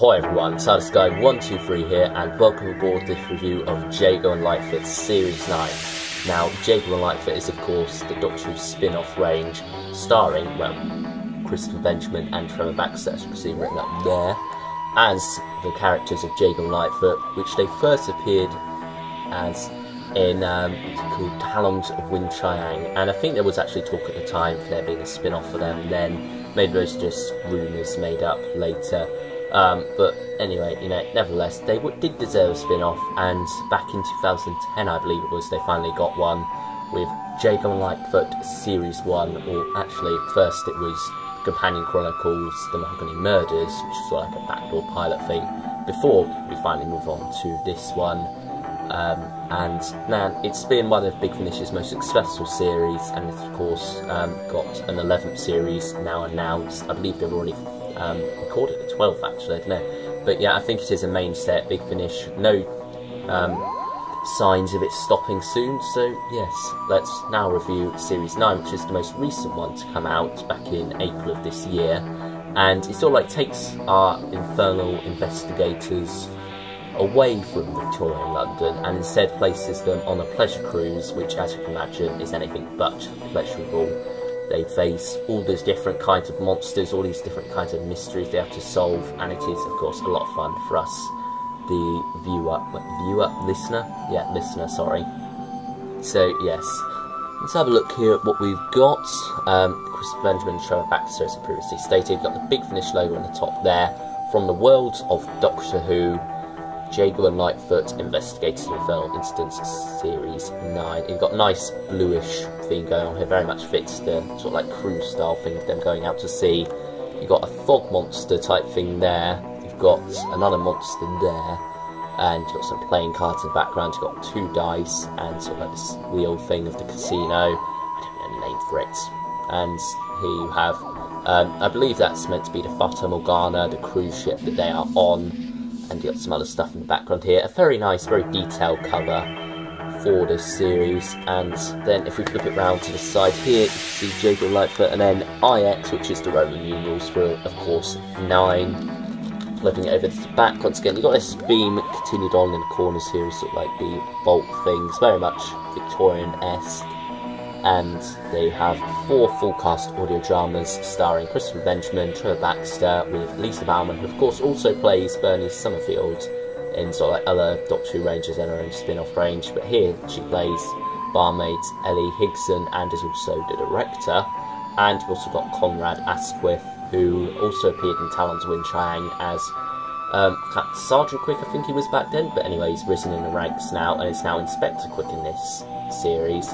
Ahoy everyone, TardisGuy123 here, and welcome aboard this review of Jago and Lightfoot Series 9. Now, Jago and Lightfoot is of course the Doctor Who spin-off range, starring, well, Christopher Benjamin and Trevor Baxter, as you can see written up there, as the characters of Jago and Lightfoot, which they first appeared as in called Talons of Wing Chiang, and I think there was actually talk at the time for there being a spin-off for them, and then maybe those are just rumours made up later. But anyway, you know, nevertheless, they did deserve a spin-off, and back in 2010, I believe it was, they finally got one with Jago and Lightfoot Series 1, or actually, first it was Companion Chronicles, The Mahogany Murders, which is sort of like a backdoor pilot thing, before we finally move on to this one. And now it's been one of Big Finish's most successful series, and it's of course got an 11th series now announced. I believe they've already recorded the 12th actually, I don't know. But yeah, I think it is a mainstay at Big Finish. No signs of it stopping soon, so yes, let's now review Series 9, which is the most recent one to come out back in April of this year. And it sort of like takes our infernal investigators away from Victorian London and instead places them on a pleasure cruise, which, as you can imagine, is anything but pleasurable. They face all these different kinds of monsters, all these different kinds of mysteries they have to solve, and it is, of course, a lot of fun for us, the listener, sorry. So, yes, let's have a look here at what we've got. Christopher Benjamin and Trevor Baxter, as I previously stated, got the Big Finish logo on the top there, from the world of Doctor Who, Jago and Lightfoot Investigators of Infernal Incidents Series 9. You've got a nice bluish theme going on here, very much fits the sort of like cruise style thing of them going out to sea. You've got a fog monster type thing there, you've got another monster there, and you've got some playing cards in the background. You've got two dice and sort of like this wheel thing of the casino. I don't know the name for it. And here you have, I believe that's meant to be the Fata Morgana, the cruise ship that they are on. And you've got some other stuff in the background here. A very nice, very detailed cover for this series. And then if we flip it round to the side here, you can see Jago Lightfoot and then IX, which is the Roman numerals for, of course, 9. Flipping it over to the back, once again, you've got this beam continued on in the corners here, sort of like the bolt things, very much Victorian-esque. And they have 4 full cast audio dramas starring Christopher Benjamin, Trevor Baxter, with Lisa Bowerman, who of course also plays Bernice Summerfield in sort of like other Doctor Who ranges and her own spin-off range, but here she plays barmaid Ellie Higson and is also the director. And we've also got Conrad Asquith, who also appeared in Talons of Wing Chiang as Sergeant Quick, I think he was back then, but anyway, he's risen in the ranks now and is now Inspector Quick in this series.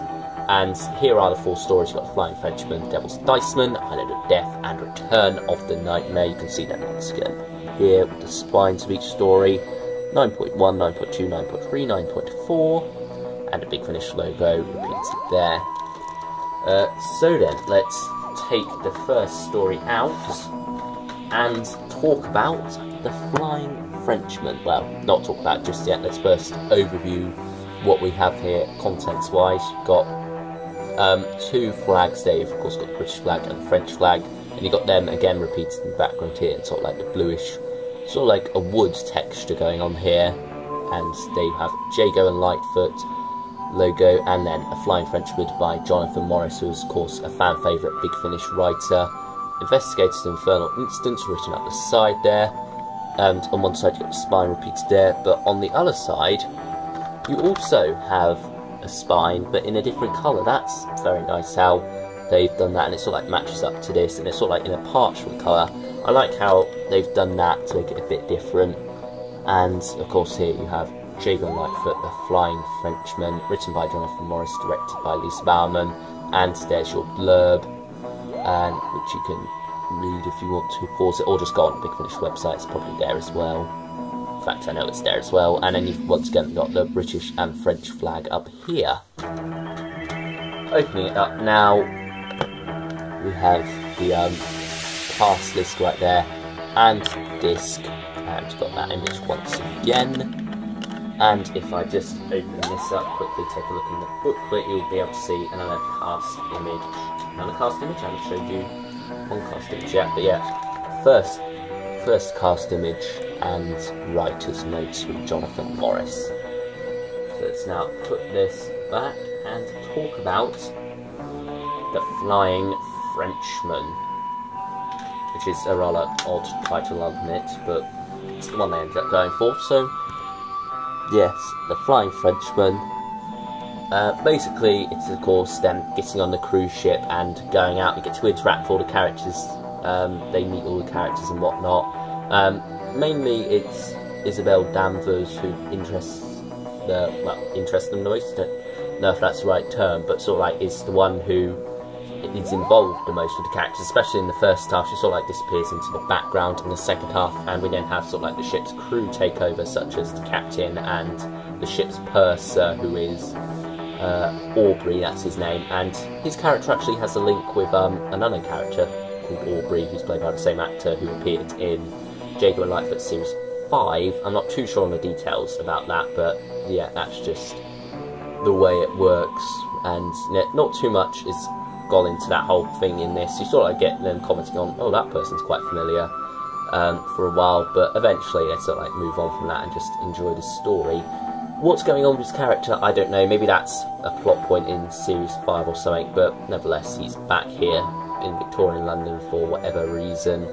And here are the 4 stories. You've got The Flying Frenchman, Devil's Diceman, Island of Death, and Return of the Nightmare. You can see that once again here with the spines of each story. 9.1, 9.2, 9.3, 9.4, and a Big Finish logo repeated there. So then, let's take the first story out and talk about The Flying Frenchman. Well, not talk about it just yet. Let's first overview what we have here contents-wise. You've got 2 flags there. You've of course got the British flag and the French flag, and you've got them again repeated in the background here, and sort of like the bluish, sort of like a wood texture going on here. And they have Jago and Lightfoot logo, and then A Flying Frenchman by Jonathan Morris, who is of course a fan favourite Big Finish writer. Investigators of Infernal Incidents written up the side there, and on one side you've got the spine repeated there, but on the other side you also have a spine, but in a different colour. That's very nice how they've done that, and it sort of like matches up to this, and it's sort of like in a parchment colour. I like how they've done that to make it a bit different. And of course here you have Jago and Lightfoot, The Flying Frenchman, written by Jonathan Morris, directed by Lisa Bowerman, and there's your blurb, and which you can read if you want to pause it, or just go on the Big Finish website, it's probably there as well. In fact, I know it's there as well. And then you've once again got the British and French flag up here. Opening it up now, we have the cast list right there, and disc, and you've got that image once again. And if I just open this up quickly, take a look in the booklet, you'll be able to see another cast image. Another cast image, I haven't showed you one cast image yet, but yeah. First first cast image and writer's notes with Jonathan Morris. So let's now put this back and talk about The Flying Frenchman, which is a rather odd title, I'll admit, but it's the one they ended up going for. So yes, The Flying Frenchman. Basically, it's of course them getting on the cruise ship and going out. You get to interact with all the characters. They meet all the characters and whatnot. Mainly, it's Isabelle Danvers who interests them most. Don't know if that's the right term, but sort of like is the one who is involved the most with the characters, especially in the first half. She sort of like disappears into the background in the second half, and we then have sort of like the ship's crew take over, such as the captain and the ship's purser, who is Aubrey, that's his name, and his character actually has a link with another character called Aubrey, who's played by the same actor who appeared in Jago and Lightfoot Series 5. I'm not too sure on the details about that, but yeah, that's just the way it works, and not too much is gone into that whole thing in this. You sort of like get them commenting on, oh, that person's quite familiar, for a while, but eventually they sort of like move on from that and just enjoy the story. What's going on with his character, I don't know. Maybe that's a plot point in Series 5 or something, but nevertheless, he's back here in Victorian London for whatever reason.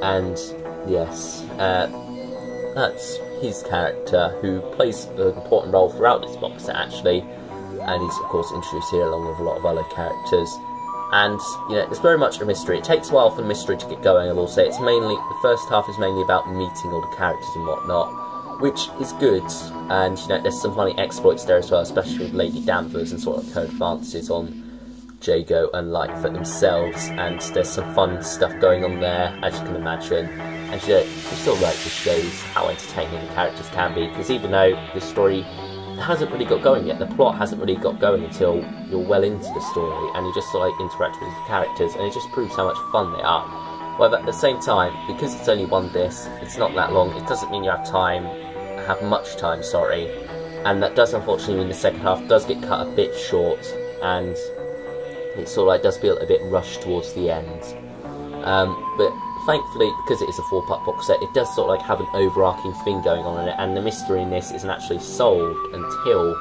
And yes, that's his character, who plays an important role throughout this box set, actually. And he's, of course, introduced here along with a lot of other characters. And, you know, it's very much a mystery. It takes a while for the mystery to get going, I will say. It's mainly, the first half is mainly about meeting all the characters and whatnot, which is good. And, you know, there's some funny exploits there as well, especially with Lady Danvers and sort of her advances on Jago and Lightfoot themselves. And there's some fun stuff going on there, as you can imagine. And, you know, it still like just shows how entertaining the characters can be, because even though the story hasn't really got going yet, the plot hasn't really got going until you're well into the story, and you just sort of like interact with the characters, and it just proves how much fun they are. However, at the same time, because it's only one disc, it's not that long, it doesn't mean you have much time, sorry, and that does unfortunately mean the second half does get cut a bit short, and it sort of like does feel a bit rushed towards the end. But thankfully, because it is a 4-part box set, it does sort of like have an overarching thing going on in it, and the mystery in this isn't actually solved until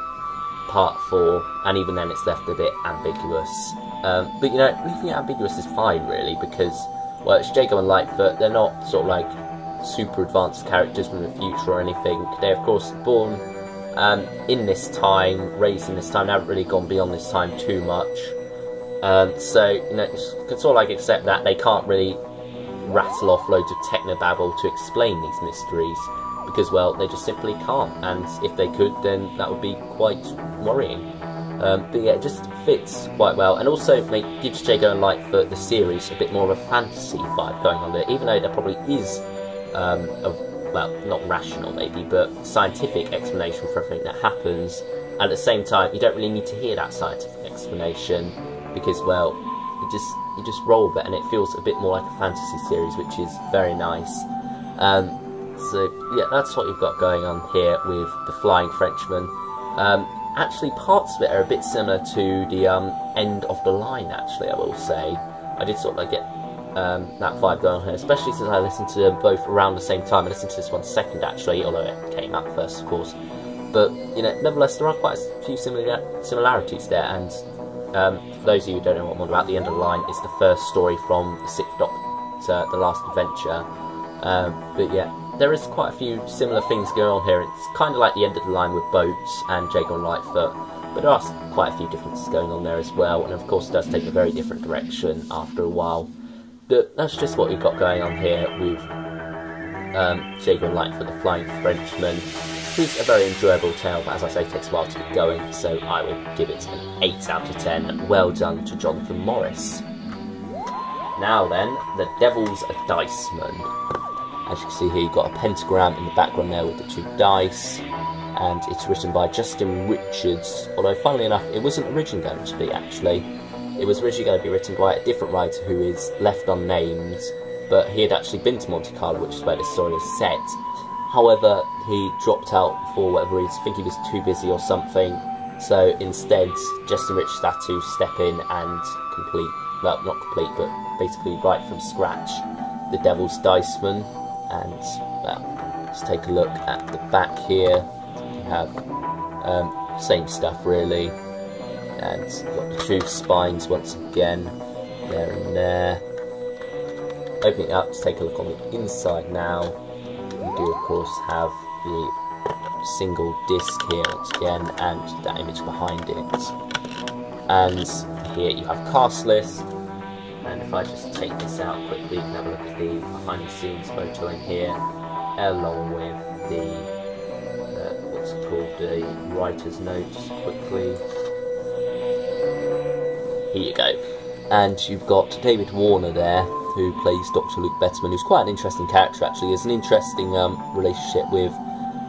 part 4, and even then it's left a bit ambiguous. But you know, leaving it ambiguous is fine, really, because, well, it's Jago and Lightfoot. They're not sort of like super advanced characters from the future or anything. They're, of course, born in this time, raised in this time, they haven't really gone beyond this time too much. So, you know, you can sort of like accept that they can't really rattle off loads of technobabble to explain these mysteries, because, well, they just simply can't, and if they could, then that would be quite worrying. But yeah, it just fits quite well, and also it gives Jago and Lightfoot, the series, a bit more of a fantasy vibe going on there, even though there probably is well, not rational maybe, but scientific explanation for everything that happens. At the same time, you don't really need to hear that scientific explanation, because, well, you just roll with it, and it feels a bit more like a fantasy series, which is very nice. So yeah, that's what you've got going on here with The Flying Frenchman. Actually, parts of it are a bit similar to the End of the Line, actually, I will say. I did sort of like get that vibe going on here, especially since I listened to them both around the same time. I listened to this one second, actually, although it came out first, of course. But, you know, nevertheless, there are quite a few similarities there, and for those of you who don't know what I'm on about, The End of the Line is the first story from the Sixth Doctor, The Last Adventure. But yeah, there is quite a few similar things going on here. It's kind of like The End of the Line with boats and Jago and Lightfoot, but there are quite a few differences going on there as well, and of course it does take a very different direction after a while. But that's just what we've got going on here with Jago and Lightfoot, The Flying Frenchman. It's a very enjoyable tale, but as I say, it takes a while to get going, so I will give it an 8 out of 10. Well done to Jonathan Morris. Now then, The Devil's Diceman. As you can see here, you've got a pentagram in the background there with the 2 dice, and it's written by Justin Richards, although funnily enough, it wasn't originally going to be, actually. It was originally going to be written by a different writer who is left unnamed, but he had actually been to Monte Carlo, which is where the story is set. However, he dropped out for whatever reason. I think he was too busy or something. So instead, Justin Richards had to step in and complete, well, not complete, but basically write from scratch The Devil's Diceman. And well, let's take a look at the back here. You have same stuff really, and you've got the two spines once again, there and there. Opening it up to take a look on the inside now, you do of course have the single disc here once again, and that image behind it. And here you have cast list, and if I just take this out quickly, you can have a look at the behind the scenes photo in here, along with the what's it called, the writer's notes quickly. Here you go. And you've got David Warner there, who plays Dr. Luke Betterman, who's quite an interesting character actually. There's an interesting relationship with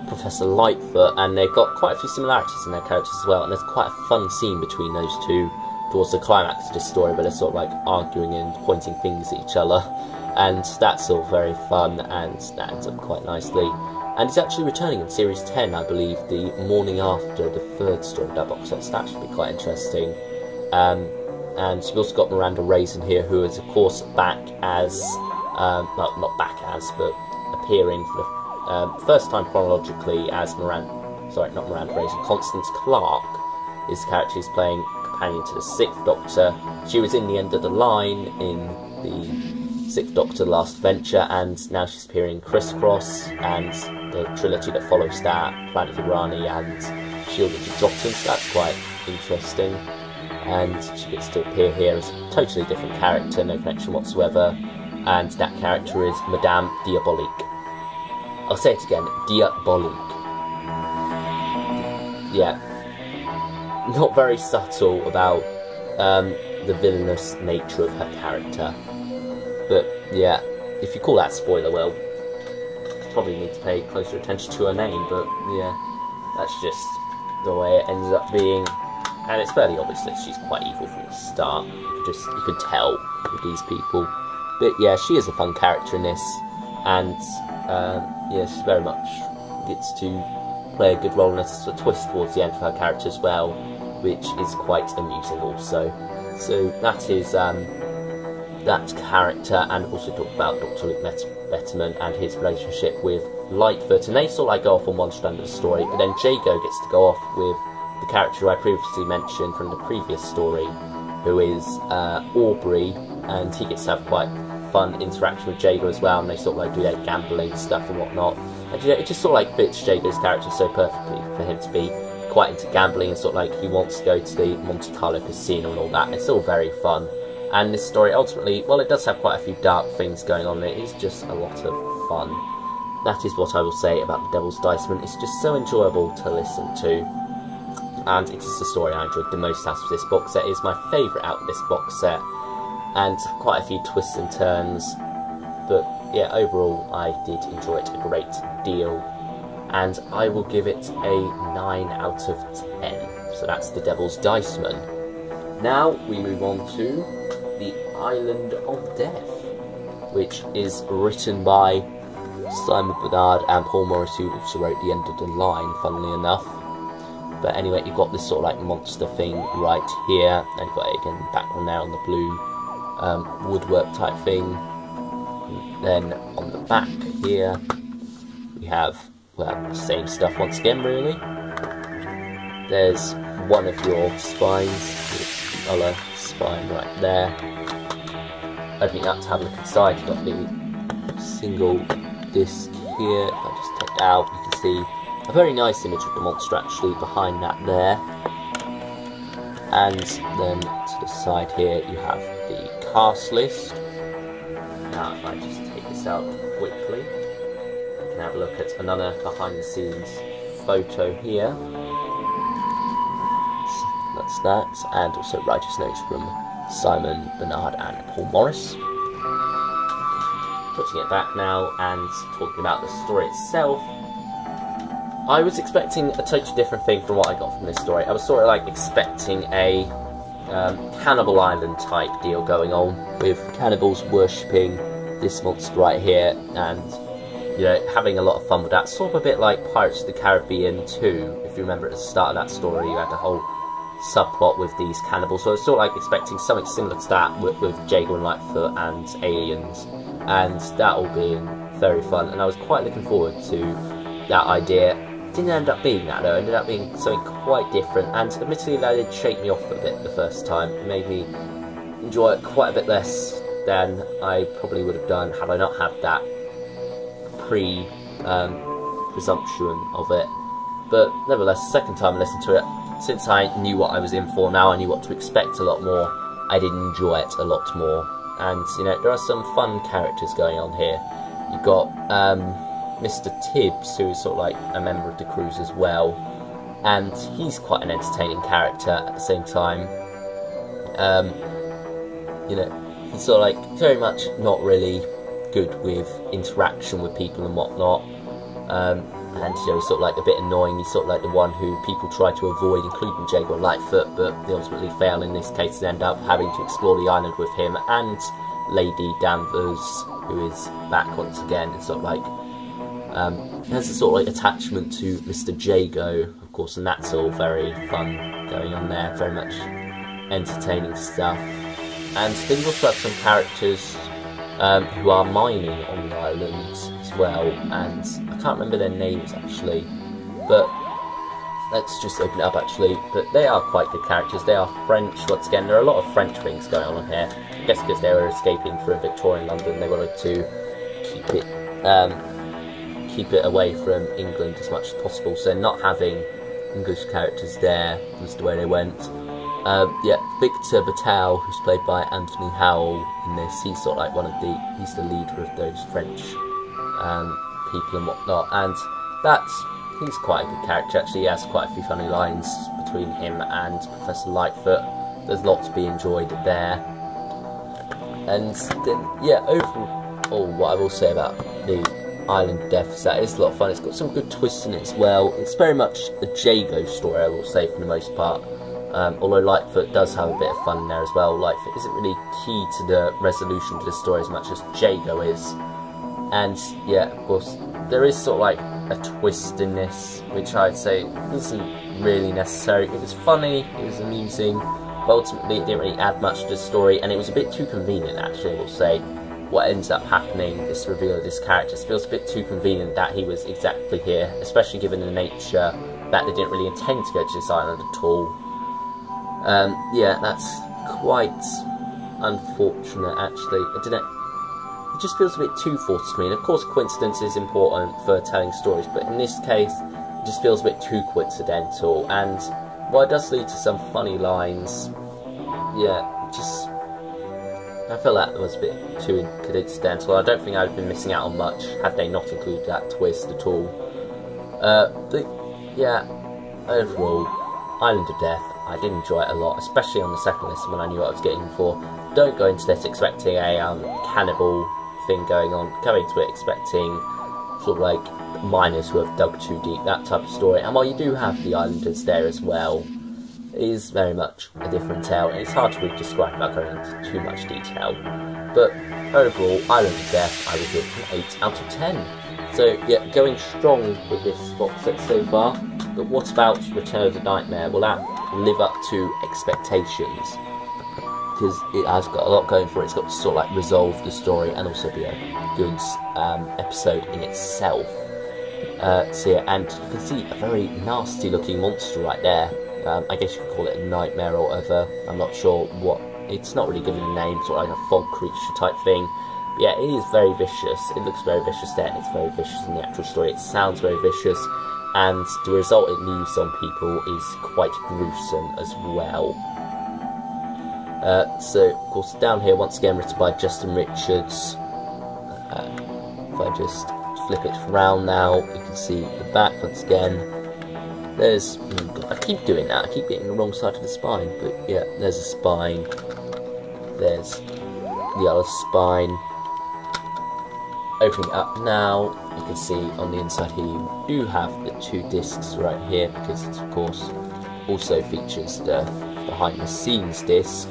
Professor Lightfoot, and they've got quite a few similarities in their characters as well, and there's quite a fun scene between those two towards the climax of this story, where they're sort of like arguing and pointing fingers at each other, and that's all very fun, and that ends up quite nicely. And he's actually returning in Series 10, I believe, the morning after the third story of that box set, so that should be quite interesting. And you've also got Miranda Raisin here, who is of course back as, well, not back as, but appearing for the first time chronologically as Miranda Raisin. Constance Clark is the character who's playing companion to the Sixth Doctor. She was in the End of the Line in the Sixth Doctor Last Adventure, and now she's appearing in Crisscross and the trilogy that follows that, Planet of Irani and Shield of the Jotun, so that's quite interesting. And she gets to appear here as a totally different character, no connection whatsoever, and that character is Madame Diabolique. I'll say it again, Diabolique. Yeah, not very subtle about the villainous nature of her character, but yeah, if you call that spoiler, well, you probably need to pay closer attention to her name, but yeah, that's just the way it ends up being. And it's fairly obvious that she's quite evil from the start. You could tell with these people. But yeah, she is a fun character in this, and yeah, she very much gets to play a good role in it. There's a twist towards the end of her character as well, which is quite amusing also. So that is that character, and also talk about Dr. Luke Betterman and his relationship with Lightfoot. And they sort of like go off on one strand of the story, but then Jago gets to go off with the character who I previously mentioned from the previous story, who is Aubrey, and he gets to have quite fun interaction with Jago as well, and they sort of like do their gambling stuff and whatnot. And you know, it just sort of like fits Jago's character so perfectly for him to be quite into gambling, and sort of like he wants to go to the Monte Carlo casino and all that. It's all very fun. And this story ultimately, well, it does have quite a few dark things going on. It is just a lot of fun. That is what I will say about The Devil's Diceman. It's just so enjoyable to listen to, and it is the story I enjoyed the most out of this box set. It is my favourite out of this box set, and quite a few twists and turns, but yeah, overall I did enjoy it a great deal, and I will give it a 9 out of 10. So that's The Devil's Diceman. Now we move on to The Island of Death, which is written by Simon Bernard and Paul Morris, who also wrote The End of the Line, funnily enough. But anyway, you've got this sort of like monster thing right here, and you've got it again background there on the blue woodwork type thing. And then on the back here, we have, well, same stuff once again really. There's one of your spines, the other spine right there. Opening up to have a look inside, you've got the single disc here. If I just take it out, you can see a very nice image of the monster actually behind that there. And then to the side here you have the cast list. Now if I just take this out quickly, you can have a look at another behind the scenes photo here. That's that, and also writer's notes from Simon Bernard and Paul Morris. Putting it back now and talking about the story itself, I was expecting a totally different thing from what I got from this story. I was sort of like expecting a Cannibal Island type deal going on, with cannibals worshipping this monster right here, and you know, having a lot of fun with that. Sort of a bit like Pirates of the Caribbean 2. If you remember at the start of that story, you had the whole subplot with these cannibals. So I was sort of like expecting something similar to that with Jago and Lightfoot and aliens, and that all being very fun, and I was quite looking forward to that idea. Didn't end up being that though, it ended up being something quite different, and admittedly that did shake me off a bit the first time. It made me enjoy it quite a bit less than I probably would have done had I not had that presumption of it. But nevertheless, the second time I listened to it, since I knew what I was in for now, I knew what to expect a lot more, I did enjoy it a lot more. And, you know, there are some fun characters going on here. You've got Mr. Tibbs, who is sort of like a member of the cruise as well, and he's quite an entertaining character at the same time. You know, he's sort of like very much not really good with interaction with people and whatnot. And you know, he's sort of like a bit annoying. He's sort of like the one who people try to avoid, including Jago and Lightfoot, but they ultimately fail in this case and end up having to explore the island with him and Lady Danvers, who is back once again, and sort of like has a sort of like attachment to Mr. Jago, of course, and that's all very fun going on there, very much entertaining stuff. And then you also have some characters who are mining on the island as well, and I can't remember their names actually, but let's just open it up actually. But they are quite good characters. They are French. Once again, there are a lot of French things going on here. I guess because they were escaping from Victorian London, they wanted to keep it away from England as much as possible, so not having English characters there was the way they went. Yeah, Victor Batal, who's played by Anthony Howell in this, he's sort of like he's the leader of those French people and whatnot, and he's quite a good character actually. He has quite a few funny lines between him and Professor Lightfoot. There's lots to be enjoyed there. And then, yeah, overall, what I will say about the Island of Death is that it's a lot of fun. It's got some good twists in it as well. It's very much a Jago story, I will say, for the most part. Although Lightfoot does have a bit of fun there as well. Lightfoot isn't really key to the resolution to the story as much as Jago is. And yeah, of course, there is sort of like a twist in this, which I'd say isn't really necessary. It was funny, it was amusing, but ultimately it didn't really add much to the story, and it was a bit too convenient actually, I will say. What ends up happening, this reveal of this character, feels a bit too convenient that he was exactly here, especially given the nature that they didn't really intend to go to this island at all. Yeah, that's quite unfortunate actually. It just feels a bit too forced to me, and of course coincidence is important for telling stories, but in this case it just feels a bit too coincidental, and while it does lead to some funny lines, yeah, I feel that was a bit too coincidental. I don't think I'd have been missing out on much had they not included that twist at all. But yeah, overall, Island of Death, I did enjoy it a lot, especially on the second listen when I knew what I was getting for. Don't go into this expecting a cannibal thing going on. Go into it expecting sort of like miners who have dug too deep, that type of story. And while you do have the islanders there as well, it is very much a different tale, and it's hard to really describe without going into too much detail. But overall, Island of Death, I would give an 8 out of 10. So yeah, going strong with this box set so far. But what about Return of the Nightmare? Will that live up to expectations? Because it has got a lot going for it. It's got to sort of like resolve the story and also be a good episode in itself. So yeah, and you can see a very nasty looking monster right there. I guess you could call it a nightmare or whatever. I'm not sure what. It's not really given a name, sort of like a fog creature type thing. But yeah, it is very vicious. It looks very vicious there, and it's very vicious in the actual story. It sounds very vicious, and the result it leaves on people is quite gruesome as well. So, of course, down here, once again, written by Justin Richards. If I just flip it around now, you can see the back once again. There's, I keep doing that, I keep getting the wrong side of the spine, but yeah, there's a spine. There's the other spine. Opening it up now, you can see on the inside here you do have the 2 discs right here, because it, of course, also features the behind the scenes disc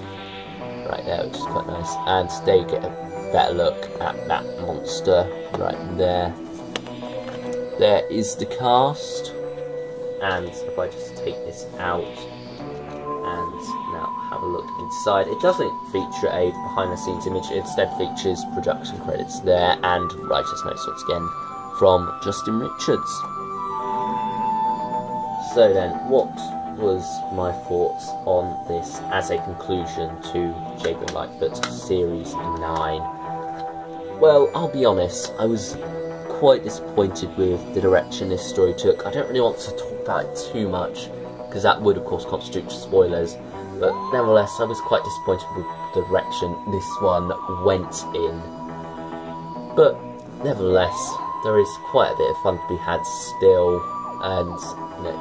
right there, which is quite nice. And there you get a better look at that monster right there. There is the cast, and if I just take this out, and now now have a look inside. It doesn't feature a behind-the-scenes image, it instead features production credits there and writer's notes once again from Justin Richards. So then, what was my thoughts on this as a conclusion to Jago Lightfoot Series 9? Well, I'll be honest, I was quite disappointed with the direction this story took. I don't really want to talk about it too much, because that would of course constitute spoilers, but nevertheless I was quite disappointed with the direction this one went in. But nevertheless, there is quite a bit of fun to be had still, and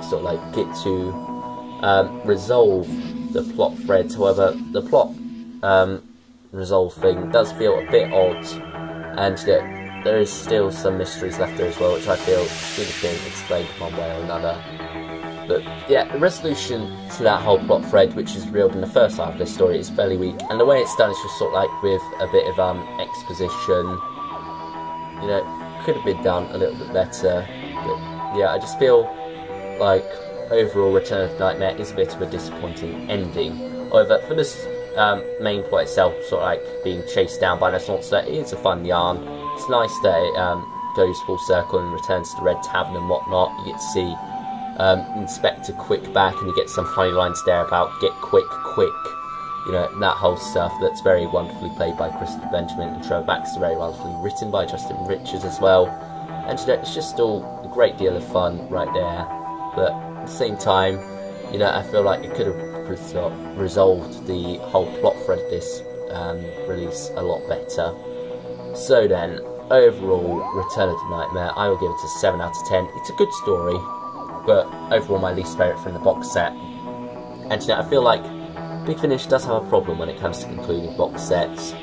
sort of like get to resolve the plot threads. However, the plot resolve thing does feel a bit odd, and there is still some mysteries left there as well, which I feel should have been explained one way or another. But yeah, the resolution to that whole plot thread, which is revealed in the first half of this story, is fairly weak, and the way it's done is just sort of like with a bit of exposition. Could have been done a little bit better. But yeah, I just feel like overall Return of the Nightmare is a bit of a disappointing ending. However, for this main plot itself, sort of like being chased down by this monster, it is a fun yarn. It's nice that it goes full circle and returns to the Red Tavern and whatnot. You get to see Inspector Quick back, and you get some funny lines there about get quick, that whole stuff that's very wonderfully played by Christopher Benjamin, and Trevor Baxter very wonderfully written by Justin Richards as well. And it's just all a great deal of fun right there. But at the same time, I feel like it could have resolved the whole plot thread of this release a lot better. So then, overall, Return of the Nightmare, I will give it a 7 out of 10. It's a good story, but overall my least favourite from the box set. And I feel like Big Finish does have a problem when it comes to concluding box sets.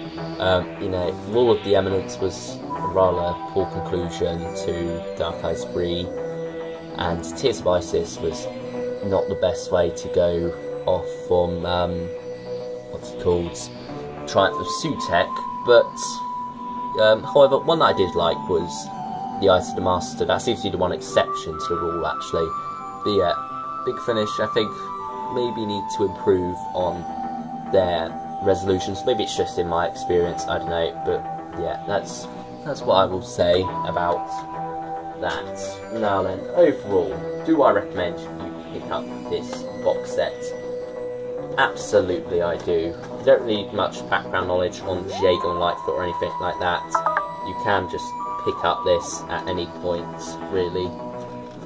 Rule of the Eminence was a rather poor conclusion to Dark Eyes Bree, and Tears of Isis was not the best way to go off from, Triumph of Sutekh, but, however, one that I did like was the Eyes of the Master. That seems to be the one exception to the rule, actually. But yeah, Big Finish, I think, maybe need to improve on their resolutions. Maybe it's just in my experience, I don't know, but yeah, that's what I will say about that. Now then, overall, do I recommend you pick up this box set? Absolutely I do. You don't need much background knowledge on Jago and Lightfoot or anything like that. You can just pick up this at any point, really.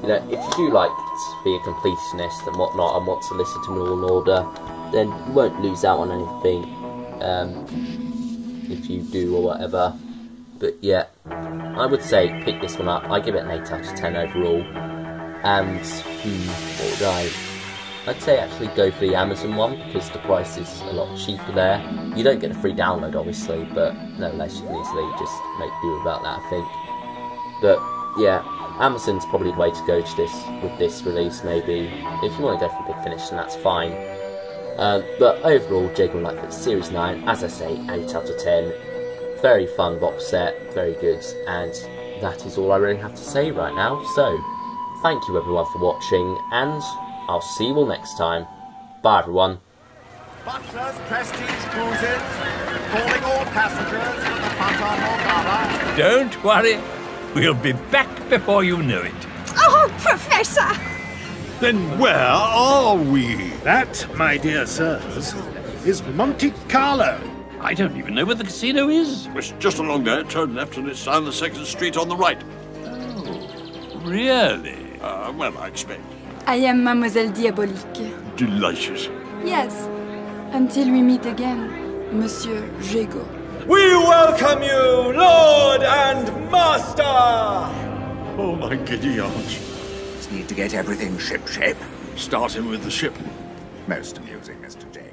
If you do like to be a completionist and whatnot and want to listen to New Order, then you won't lose out on anything if you do or whatever. But yeah, I would say pick this one up. I give it an 8 out of 10 overall. And what would I'd say actually go for the Amazon one, because the price is a lot cheaper there. You don't get a free download obviously, but nevertheless you can easily just make do without that, I think. But yeah, Amazon's probably the way to go to with this release, maybe. If you want to go for Big Finish, then that's fine. But overall, Jago Lightfoot Series 9, as I say, 8 out of 10. Very fun box set, very good, and that is all I really have to say right now. So, thank you everyone for watching, and I'll see you all next time. Bye everyone. Butler's Prestige Cruises, calling all passengers for the Fata Morgana. Don't worry, we'll be back before you know it. Oh, Professor! Then where are we? That, my dear sirs, is Monte Carlo. I don't even know where the casino is. It's just along there, turn left and it's down the 2nd Street on the right. Oh, really? Well, I expect. I am Mademoiselle Diabolique. Delighted. Yes, until we meet again, Monsieur Jago. We welcome you, Lord and Master! Oh, my giddy aunt. Need to get everything ship-shape. Starting with the ship. Most amusing, Mr. J.